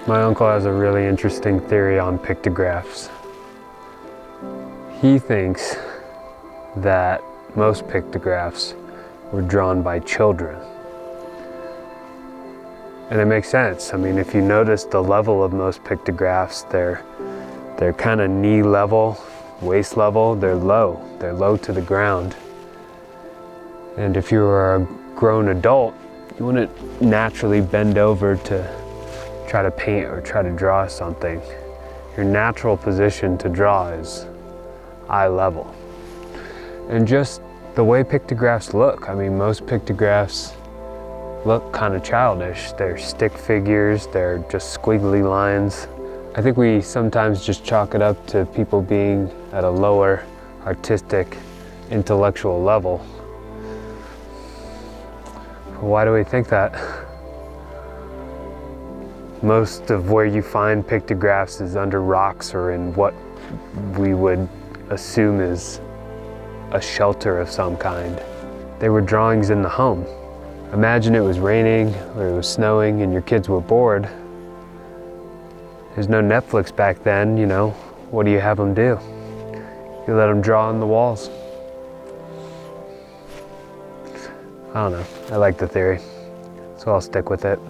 My uncle has a really interesting theory on pictographs. He thinks that most pictographs were drawn by children. And it makes sense. I mean, if you notice the level of most pictographs, they're kind of knee level, waist level, they're low to the ground. And if you were a grown adult, you wouldn't naturally bend over to try to paint or try to draw something. Your natural position to draw is eye level. And just the way pictographs look, I mean, most pictographs look kind of childish. They're stick figures, they're just squiggly lines. I think we sometimes just chalk it up to people being at a lower artistic, intellectual level. Why do we think that? Most of where you find pictographs is under rocks or in what we would assume is a shelter of some kind. They were drawings in the home. Imagine it was raining or it was snowing and your kids were bored. There's no Netflix back then, you know. What do you have them do? You let them draw on the walls. I don't know. I like the theory, so I'll stick with it.